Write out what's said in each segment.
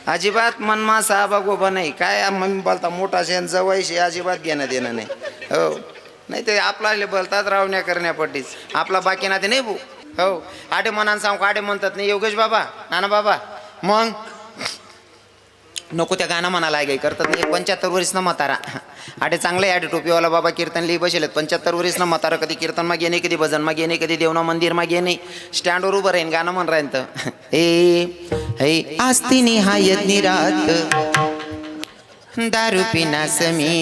अजिबात मनमा साबा गोबा नाही. काय मम्मी बोलता मोठा शेण जवळशी अजिबात घेणं देणं नाही. हो नाही ते आपला बोलतात रावण्या करण्यापट्टीच आपला बाकी ना ते नाही भाऊ. हो आडे मनानं सांगू आडे म्हणतात नाही योगेश बाबा नाना बाबा मग नको त्या गाणं म्हणाला काही करतात नाही. 75 वर्ष ना म्हातारा आडे चांगले आडे टोपीवाला बाबा कीर्तन लिहि बसेलेत. 75 वर्ष ना म्हातारा कधी कीर्तन मा गेणे कधी भजन मा गेणे कधी देवना मंदिर मा गेणे स्टँडवर उभं राहीन गाणं म्हण राहीन तर हे आस्ती निहायत निरात दारू पिना समी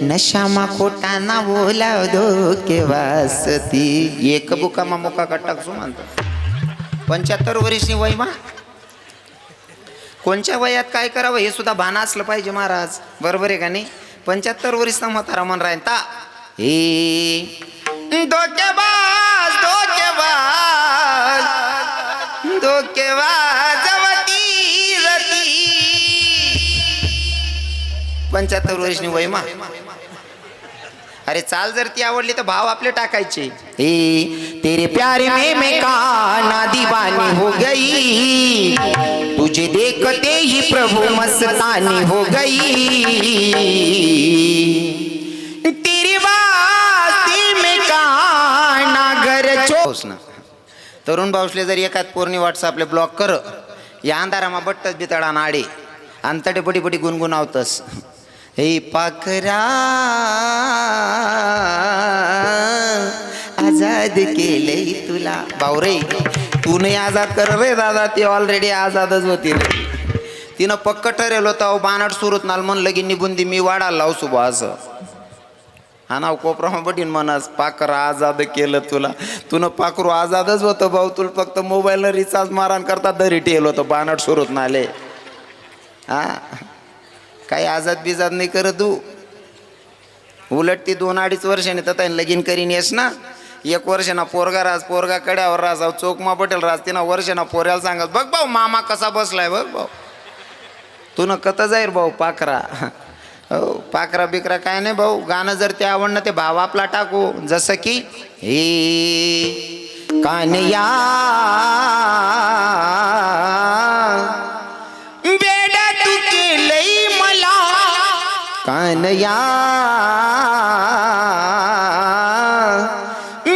नशामा खोटा ना बोला दो के वासती एक बुका मा मुका कट्टा सो म्हणतो. 75 वर्षनी वय मा कोणच्या वयात काय करावं हे सुद्धा भान असलं पाहिजे महाराज. बरोबर आहे का नाही. 75 वर्षचा म्हातारा म्हण राहीन ता हे धोकेबाज धोकेबाज धोकेबाज जवती रती 75 वर्षनी वय मा. अरे चाल जर ती आवडली तर भाव आपले टाकायचे. तेरे प्यारे में मैं काना दीवानी हो गई तुझे देखते ही प्रभु मस्तानी हो गई तेरी वास्ती में काना घर छोसना. तरुण भाऊसले जर एकात पोरणी व्हॉट्सअपले ब्लॉक कर या अंधारामा बट्टच बितडा नाडे अंतडे बडी बडी गुणगुणावतस. हे पाखरा आजाद केलंय तुला बावरे तू नाही आजाद कर रे दादा. ती ऑलरेडी आजादच होती रे. तिनं पक्क ठरेल होतं बानाट सुरत नाल मन लगीन निबुंदी मी वाढायला लावू सुबा असं हा नाव कोपरा बटीन म्हणस पाखरा आजाद केलं तुला. तुनं पाखरू आजादच होतं भाऊ. तुला फक्त मोबाईलनं रिचार्ज मारान करता दरी ठेल होतं बानाट सुरत नाले. हा काही आजाद बिजाद नाही करत तू. उलट ती 2-2.5 वर्षांनी तर लगीन करीन येस ना. 1 वर्षांना पोरगा राज पोरगा कड्यावर राज चोकमा पटेल राज तिना वर्षांना पोऱ्याला सांगत बघ भाऊ मामा कसा बसलाय बघ भाऊ. तू न कत जाईल भाऊ पाखरा. हो पाखरा बिकरा काय नाही भाऊ. गाणं जर ते आवडणं ते भाव आपला टाकू जसं की हे कानया बेडा तू केलंय मला कानया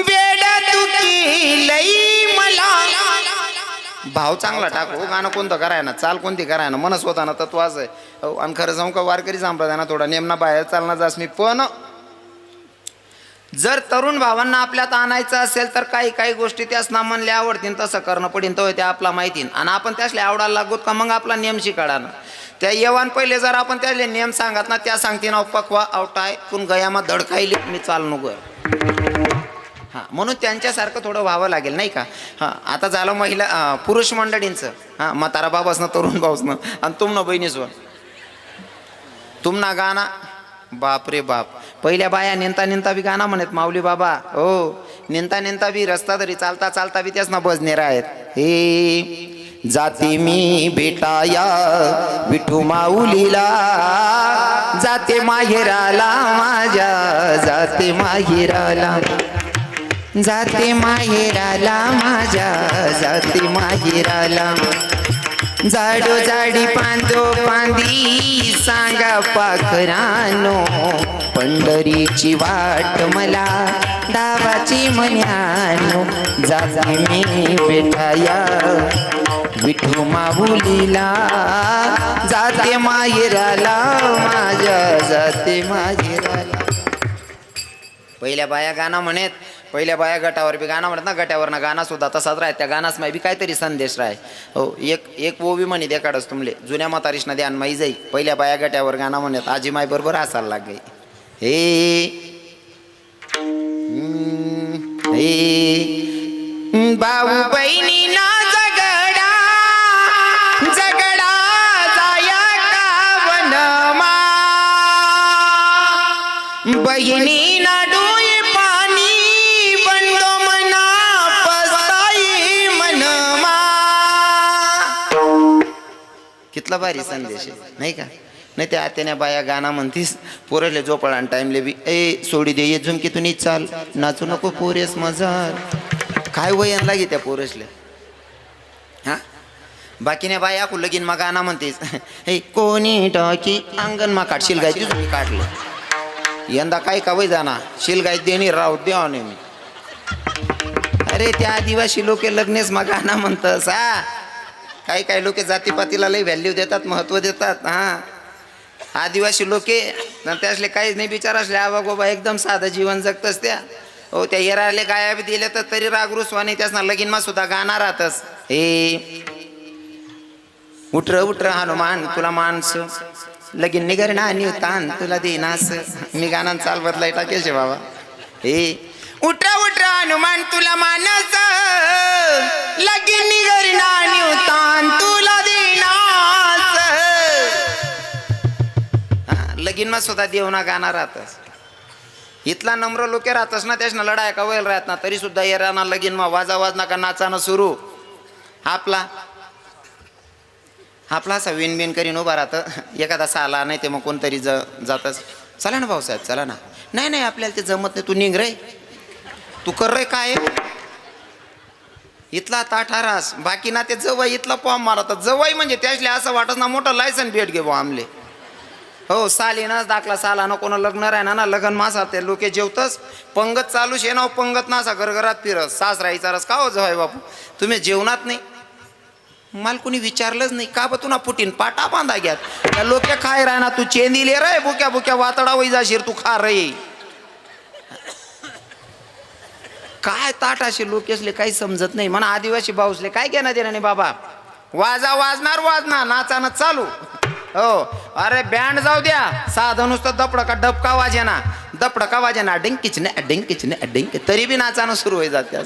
बेडा तू केलंय मला. भाव चांगला टाकू. गाणं कोणतं कराय ना चाल कोणती कराय ना मनस होता ना तत्वाच आहे. हो आणि खरं जाऊ का वारकरी संप्रदाय ना थोडा नेमना बाहेर चालणार जास मी. पण जर तरुण भावांना आपल्यात आणायचं असेल तर काही काही गोष्टी त्यास ना म्हणले आवडतील तसं करणं पडीन तो ते आपला माहिती. आणि आपण त्यासले आवडायला लागूत का मग आपला नियम शिकाडा ना. त्या येवान पहिले जर आपण त्याले नियम सांगत ना त्या सांगते ना पकवा आवटाय पण गयामा धडकायली मी चाल नको. हां म्हणून त्यांच्यासारखं थोडं व्हावं लागेल नाही का. हां आता झालं महिला पुरुष मंडळींचं. हां म्हातारा बाबासनं तरुण भाऊसनं आणि तुमनं बहिणीसवर तुमना गाणं बाप रे बाप. पहिल्या बाया नेंता नेंता बी गाणं म्हणत माऊली बाबा. हो नेंता नेंता बी रस्ता तरी चालता चालता बी त्याच ना बजनेर आहेत. हे जाते मी भेटाया विठू माऊलीला जाते माहेराला माझ्या जाते माहेराला जाते माहेराला माझ्या जाते माहेराला जाडो जाडी पांदो पांदी सांगा पाखरानो पंढरीची वाट मला दावाची मन्यानो जाते मी बेठाया विठू माऊलीला जाते माहेराला माझ्या जाते माहेराला. पहिल्या बाया गाणं म्हणत पहिल्या बाया गटावर बी गाणं म्हणत ना गट्यावर ना गाणं सुद्धा तसाच राहत. त्या गाण्यास माय बी काहीतरी संदेश राह. हो एक ओवी म्हणी देखाडच तुमले जुन्या म्हातारीशना ध्यान माई जाई. पहिल्या बाया गट्यावर गाणं म्हणत आजी माय बरोबर हसायला लागे. हे भाऊ बहिणी ना झगडा झगडा जाया का वनमा बहिणी ना डोळे पाणी बंडो मना पस्ताई मनमा. कितला भारी संदेश आहे नाही का. नाही ते आत्याने बाया गाणं म्हणतीस पोरले झोपळा टाइमले बी सोडी दे ये झुमकीतून चाल नाचू नको पोरेस मजार. काय वयन लागे त्या पोरसले. हां बाकीने बाई आकू लगीन मग गाणं म्हणतेस हे कोणी टाकी अंगण मा काढ शिलगाय तुम्ही काढलं यंदा काय का वय जाणार शिलगाय देणे राव द्या मी अरे त्या आदिवासी लोक लग्नेस मग गाणं म्हणतस हा काही काही लोक जातीपातीला लई व्हॅल्यू देतात महत्त्व देतात हा आदिवासी लोके त्यासले काहीच नाही बिचार असले आबा गोबा एकदम साधं जीवन जगतस त्या हो त्या येराले गाया बी दिले तर तरी रागरुसवाने त्यासना लगीनमा सुद्धा गाणार राहतस हे उठर हनुमान तुला माणस लगीन निगरणा आणि तान तुला देनास मी गाणं चाल बदलाय टाकेल बाबा हे उठर हनुमान तुला मानस लगीन निगरणा आणि तान तुला देनास लगीनमा सुद्धा देवना गाणार राहतस इथला नम्र लोके राहतस ना त्याच ना लढाया का वैल राहत ना तरी सुद्धा येराना लगीनमा वाजा वाजना का नाचानं सुरू आपला असा विनबिन करीन उभा राहतं एखादा साला नाही ते मग कोणतरी जातच चला ना भाऊसाहेब चला ना नाही आपल्याला ते जमत नाही तू निघ रे तू कर रे काय इथला ताठारास बाकी ना ते जवळ इथला पॉम मारतात जवळ म्हणजे त्यासले असं वाटत ना मोठं लायसन भेट घेऊ आमले हो सालीनच दाखला साला ना कोणा लग्न राहणार ना लग्न मासा ते लोके जेवतच पंगत चालू शे ना पंगत ना असा घरघरात फिरस सासरा विचारस का हो जवाय बापू तुम्ही जेवणात नाही मला कोणी विचारलंच नाही का बा तुला पुटीन पाटा बांधा घ्यात त्या लोके खाय राह ना तू चेंदिले रे बुक्या बुक्या वातडा वै जाशीर तू खा रे काय ताट असे लोक असले काही समजत नाही म्हणा आदिवासी भाऊसले काय घेणं देणं नाही बाबा वाजणार नाचानं चालू हो अरे बँड जाऊ द्या साधं नुसतं डपका वाजेना डिंक तरी बी नाचानं सुरू होई जाते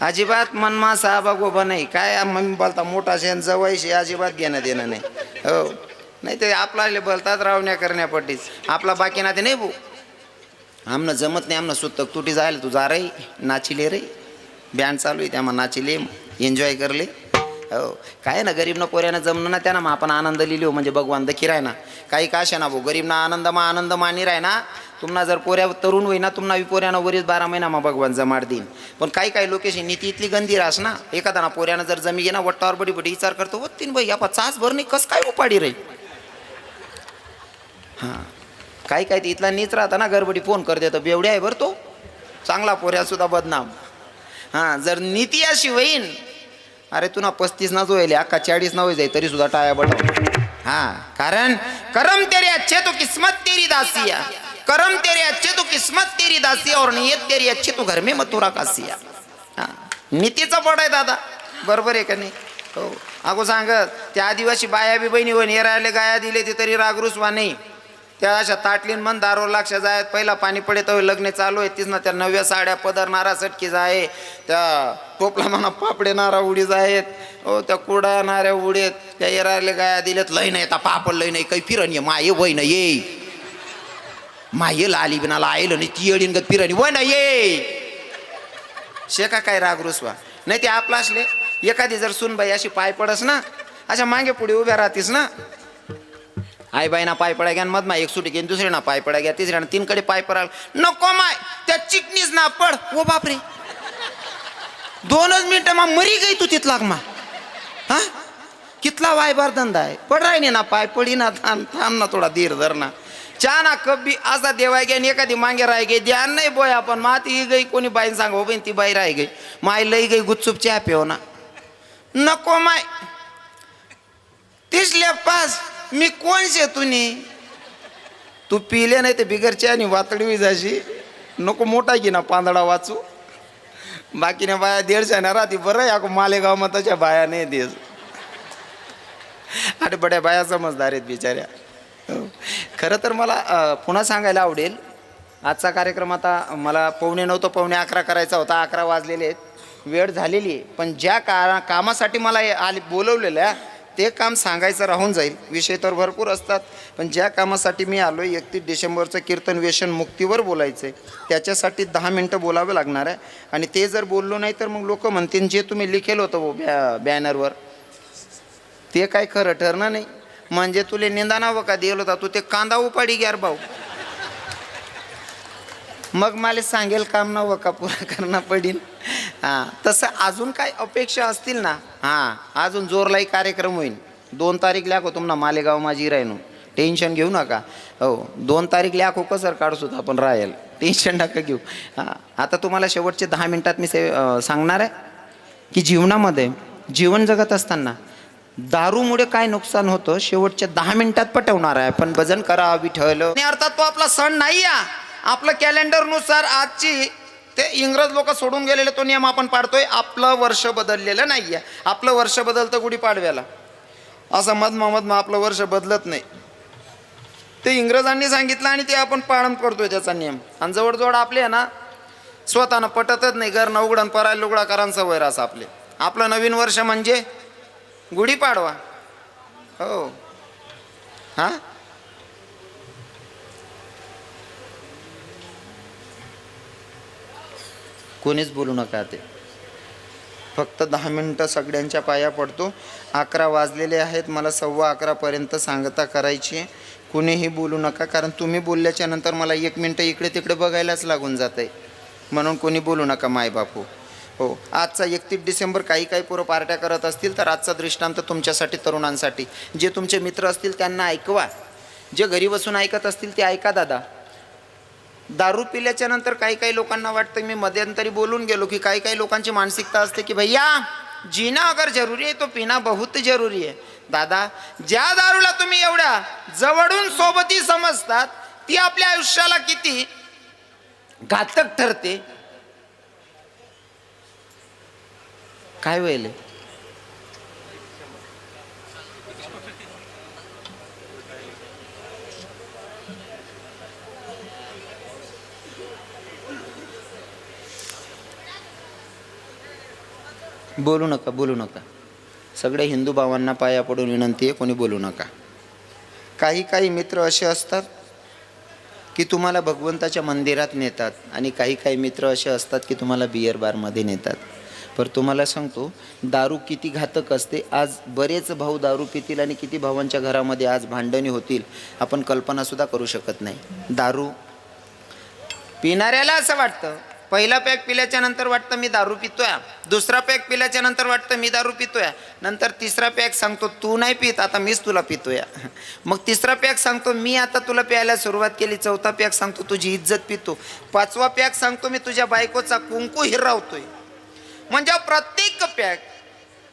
अजिबात मनमा साबा गोबा नाही काय मम्मी बोलता मोठा शेण जवायशी अजिबात घेणं देणं नाही हो नाही ते आपला बोलतात रावण्या करण्यापट्टीच आपला बाकी ना ते नाही भाऊ आमनं जमत नाही आमनं सुतक तुटी जायला तू जा रे नाचिले रे बँड चालू आहे त्यामुळे नाचिले एन्जॉय करले हो काय ना गरीब ना पोऱ्यानं जमणं ना त्यांना मग आपण आनंद लिहिलो म्हणजे भगवान दखी राय ना काही का अशा ना भाऊ गरीब ना आनंद मानी राय ना तुम्हाला जर पोऱ्या तरुण होई ना तुम्हाला पोऱ्यानं वरीच 12 महिना मग भगवान जमाड देईन पण काही लोकेशन नीती इथली गंदी रास ना एखादा ना पोऱ्यानं जर जमी ना वट्टावर बडी विचार करतो हो तीन बाई आपण चाच भर नाही कस काय उपाडी रे हां काही ते इथला नीच राहता ना गडबडी फोन कर देतो बेवड्या आहे बरं तो चांगला पोऱ्या सुद्धा बदनाम हां जर नीती अशी होईन अरे तुला 35 ना जो येईल अक्का 40 ना होई जाई तरी सुद्धा टाया बडव हां कारण करम तेरे अच्छे तो किस्मत तेरी दासिया करम तेरे अच्छे तो किस्मत तेरी दासिया और नियत तेरी अच्छी तो घर में मथुरा कासिया हां नीतीचा पड आहे दादा बरोबर आहे का नाही हो अगो सांगत त्या आदिवासी बाया बी बहिणी होईन येरायले गाया दिले ते तरी रागरुसवा नाही त्या अशा ताटलीन मन दारो लक्ष जायत पहिला पाणी पडे तर लग्न चालू आहे तीच ना त्या नव्या साड्या पदरणारा सटकी जाय त्या टोपला म्हणा पापडे नारा उडी जायत हो त्या कुडाणाऱ्या उडीत त्या येरायले गाया दिलेत लय नाही आता पापड लय नाही काही फिरणी माये वय ना ये मायेला आली बिनाला आयलं नाही ती अडीन गत फिरणी वय ना ये शेका काय रागरुसवा नाही ते आपला असले एखादी जर सुनबाई अशी पाय पडस ना अशा मागे पुढे उभ्या राहतीस ना आई बाईना पाय पडा घ्या मधमा एक सुटी घेऊन दुसऱ्या ना पाय पडा घ्या तिसऱ्या तीनकडे पाय पडाल नको माय त्या चिकनीच ना पड ओ बापरे 2च मिनिटं मग मरी गई तू तिथला मा हा कितला वायबार धंदा आहे पड राही ना पाय पडी ना थांब ना थोडा धीर धर ना चा ना कब्बी असा देवाय घ्या एखादी मागे राही गई ध्यान नाही बोय आपण माती ही गई कोणी बाईन सांग हो बहीण ती बाई राही गई माय लई गई गुपचूप चहा पेव ना नको माय तिसल्या पास मी कोण शे तू पिले नाही ते बिगरची आणि वातडी विजाशी नको मोठा घे ना पांदडा वाचू बाकीने बाया 150 ना राहती बरं या मालेगाव मग तशा बाया नाही देस अरे बड्या बाया समजदार आहेत बिचाऱ्या खरं तर मला पुन्हा सांगायला आवडेल आजचा कार्यक्रम आता मला 9:15 तो 11:15 करायचा होता 11 वाजलेले आहेत वेळ झालेली आहे पण ज्या कामासाठी मला बोलवलेलं आहे ते काम सांगायचं राहून जाईल विषय तर भरपूर असतात पण ज्या कामासाठी मी आलो 31 डिसेंबरचं कीर्तन व्यसन मुक्तीवर बोलायचं आहे त्याच्यासाठी 10 मिनटं बोलावं लागणार आहे आणि ते जर बोललो नाही तर मग लोक म्हणतील जे तुम्ही लिखेल होतं बॅनरवर ते काय खरं ठरणार नाही म्हणजे तुले निंदाना व का दिलं होता तू ते कांदा उपाडी ग्यार भाऊ मग मला सांगेल काम ना व का पुरा करणं पडीन हां, तसं अजून काय अपेक्षा असतील ना, हां, अजून जोरलाई कार्यक्रम होईल. 2 तारीख ल्याको तुम्हाला मालेगाव माझी राहिनो, टेन्शन घेऊ नका. हो, 2 तारीख ल्याको कसं काढू सुद्धा आपण राहील, टेन्शन नका घेऊ. हां, आता तुम्हाला शेवटचे 10 मिनिटात मी सांगणार आहे की जीवनामध्ये जीवन जगत असताना दारूमुळे काय नुकसान होतं शेवटच्या 10 मिनिटात पटवणार आहे. पण भजन करा विठ्ठल. अर्थात तो आपला सण नाही आहे. आपलं कॅलेंडरनुसार आजची ते इंग्रज लोक सोडून गेलेले तो नियम आपण पाळतोय. आपलं वर्ष बदललेलं नाही आहे. आपलं वर्ष बदलतं गुढीपाडव्याला, असं मधमा आपलं वर्ष बदलत नाही. ते इंग्रजांनी सांगितलं आणि ते आपण पालन करतोय त्याचा नियम. आणि जवळजवळ आपले आहे ना स्वतःनं पटतच नाही. घर उघडण परायला लुगडा करांचं वैर असं आपले. आपलं नवीन वर्ष म्हणजे गुढीपाडवा. हो, हां, कोणीच बोलू नका. ते फक्त 10 मिनटं सगळ्यांच्या पाया पडतो. 11 वाजलेले आहेत. मला 11:15 सांगता करायची. कुणीही बोलू नका, कारण तुम्ही बोलल्याच्या नंतर मला 1 मिनटं इकडे तिकडे बघायलाच लागून जात आहे. म्हणून कोणी बोलू नका मायबापू. हो, आजचा 31 डिसेंबर काही पोरं पार्ट्या करत असतील तर आजचा दृष्टांत तुमच्यासाठी, तरुणांसाठी. जे तुमचे मित्र असतील त्यांना ऐकवा, जे घरी बसून ऐकत असतील ते ऐका. दादा, दारू पिल्याच्या नंतर काही लोकांना वाटतं, मी मध्यंतरी बोलून गेलो की काही लोकांची मानसिकता असते की भैया जीना अगर जरुरी है तो पीना बहुत जरुरी है. दादा, ज्या दारूला तुम्ही एवढ्या जवळून सोबती समजतात ती आपल्या आयुष्याला किती घातक ठरते. काय होईल? बोलू नका, बोलू नका. सगळे हिंदू भावांना पाया पडून विनंती आहे, कोणी बोलू नका. काही मित्र असे असतात की तुम्हाला भगवंताच्या मंदिरात नेतात आणि काही मित्र असे असतात की तुम्हाला बियर बारमध्ये नेतात. पर तुम्हाला सांगतो, दारू किती घातक असते. आज बरेच भाऊ दारू पितील आणि किती भावांच्या घरामध्ये आज भांडणी होतील आपण कल्पनासुद्धा करू शकत नाही. दारू पिणाऱ्याला असं वाटतं, पहिला पॅक पिल्याच्या नंतर वाटतं मी दारू पितोय, दुसरा पॅक पिल्याच्या नंतर वाटतं मी दारू पितोय, नंतर तिसरा पॅक सांगतो तू नाही पित, आता मीच तुला पितोय. मग तिसरा पॅक सांगतो मी आता तुला प्यायला सुरुवात केली, चौथा पॅक सांगतो तुझी इज्जत पितो, पाचवा पॅक सांगतो मी तुझ्या बायकोचा कुंकू हिरावतोय. म्हणजे प्रत्येक पॅक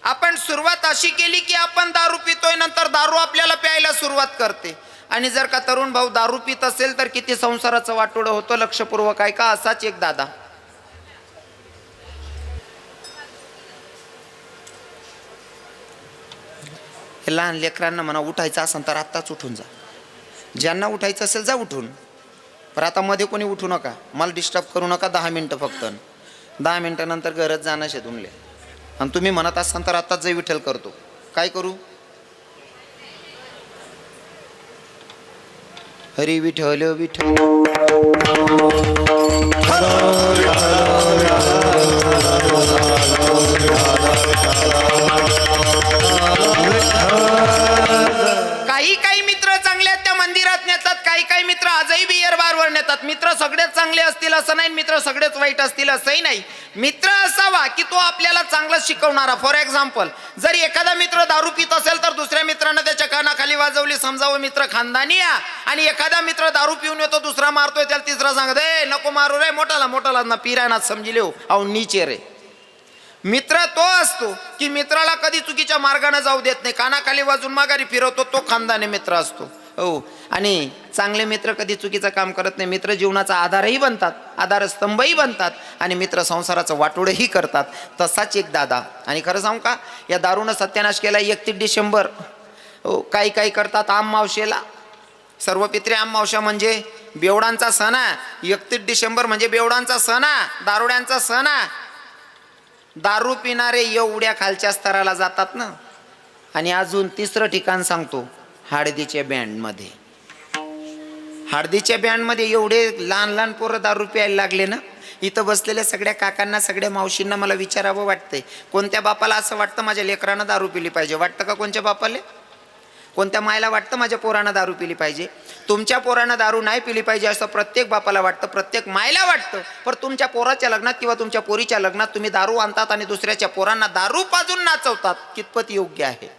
आपण सुरुवात अशी केली की आपण दारू पितोय, नंतर दारू आपल्याला प्यायला सुरुवात करते. आणि जर का तरुण भाऊ दारू पित असेल तर किती संसाराचं वाटोळं होतं. लक्षपूर्वक ऐका. असाच एक दादा, लहान लेकरांना म्हणा उठायचं असेल तर आत्ताच उठून जा. ज्यांना उठायचं असेल जा उठून. पण आता मध्ये कोणी उठू नका, मला डिस्टर्ब करू नका. 10 मिनटं फक्त. 10 मिनटानंतर घरात जाणं शे तुमले. आणि तुम्ही म्हणत असाल तर आत्ताच जय विठ्ठल करतो. काय करू? हरी विठ्ठल विठ्ठल. काही मित्र चांगले आहेत त्या मंदिरात नेतात, काही मित्र आजही बियर बारवर नेतात. मित्र सगळेच चांगले असतील असं नाही, मित्र सगळेच वाईट असतील असंही नाही. मित्र असावा की तो आपल्याला चांगलं शिकवणारा. फॉर एक्झाम्पल, जर एखादा मित्र दारू पित असेल तर दुसऱ्या मित्रानं त्याच्या कानाखाली वाजवली, समजावं मित्र खानदानी या. आणि एखादा मित्र दारू पिऊन येतो, दुसरा मारतोय, त्याला तिसरा सांगत ए नको मारू रे, मोठाला ना पिरायना समजिले हो अहो नीचे रे. मित्र तो असतो की मित्राला कधी चुकीच्या मार्गाने जाऊ देत नाही, कानाखाली वाजून माघारी फिरवतो, तो खानदानी मित्र असतो. हो, आणि चांगले मित्र कधी चुकीचं काम करत नाही. मित्र जीवनाचा आधारही बनतात, आधारस्तंभही बनतात, आणि मित्र संसाराचं वाटोळंही करतात. तसाच एक दादा. आणि खरं सांगू का, या दारूनं सत्यानाश केला. 31 डिसेंबर हो, काही करतात आम मावशेला. सर्व पित्रे आम मावशा म्हणजे बेवडांचा सण आहे. 31 डिसेंबर म्हणजे बेवडांचा सण आहे, दारुड्यांचा सण आहे. दारू पिणारे एवढ्या खालच्या स्तराला जातात ना. आणि अजून तिसरं ठिकाण सांगतो, हळदीच्या बँडमध्ये. हळदीच्या बँडमध्ये एवढे लहान पोरं दारू प्यायला लागले ना. इथं बसलेल्या सगळ्या काकांना, सगळ्या मावशींना मला विचारावं वाटतंय, कोणत्या बापाला असं वाटतं माझ्या लेकरानं दारू पिली पाहिजे? वाटतं का कोणत्या बापाले? कोणत्या मायला वाटतं माझ्या पोरानं दारू पिली पाहिजे? तुमच्या पोरानं दारू नाही पिली पाहिजे असं प्रत्येक बापाला वाटतं, प्रत्येक मायला वाटतं. पण तुमच्या पोराच्या लग्नात किंवा तुमच्या पोरीच्या लग्नात तुम्ही दारू आणतात आणि दुसऱ्याच्या पोरांना दारू पाजून नाचवतात, कितपत योग्य आहे?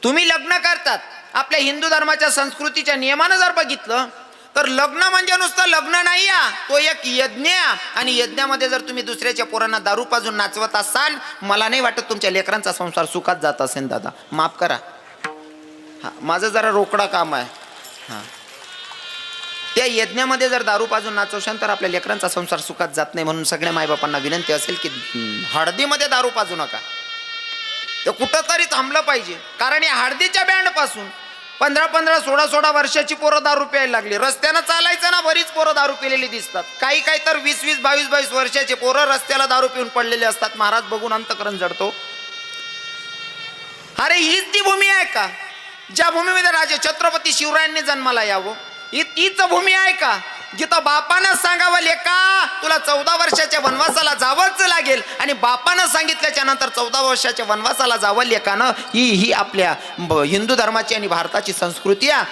तुम्ही लग्न करतात, आपल्या हिंदू धर्माच्या संस्कृतीच्या नियमानं जर बघितलं तर लग्न म्हणजे नुसतं लग्न नाही, तो एक यज्ञ. आणि यज्ञामध्ये जर तुम्ही दुसऱ्याच्या पोरांना दारू पाजून नाचवत असाल, मला नाही वाटत तुमच्या लेकरांचा संसार सुखात जात असेल. दादा माफ करा, माझं जरा रोकडा काम आहे. त्या यज्ञामध्ये जर दारू पाजून नाचवशाल तर आपल्या लेकरांचा संसार सुखात जात नाही. म्हणून सगळ्या मायबापांना विनंती असेल की हळदीमध्ये दारू पाजू नका. ते कुठंतरी थांबलं पाहिजे. कारण या हळदीच्या बँड पासून 15-15, 16-16 वर्षाची पोरं दारू प्यायला लागली. रस्त्यानं चालायचं ना, बरीच पोरं दारू पिलेली दिसतात. काही तर 20-20, 22-22 वर्षाचे पोरं रस्त्याला दारू पिऊन पडलेले असतात. महाराज बघून अंतकरण जडतो. अरे हीच ती भूमी आहे का ज्या भूमीमध्ये राजे छत्रपती शिवरायांनी जन्माला यावं? ही तीच भूमी आहे का जिथं बापानं सांगावं, लेका तुला 14 वर्षाच्या वनवासाला जावंच लागेल, आणि बापानं सांगितल्याच्या नंतर 14 वर्षाच्या वनवासाला जावं लेकानं? ही आपल्या हिंदू धर्माची आणि भारताची संस्कृती आहे.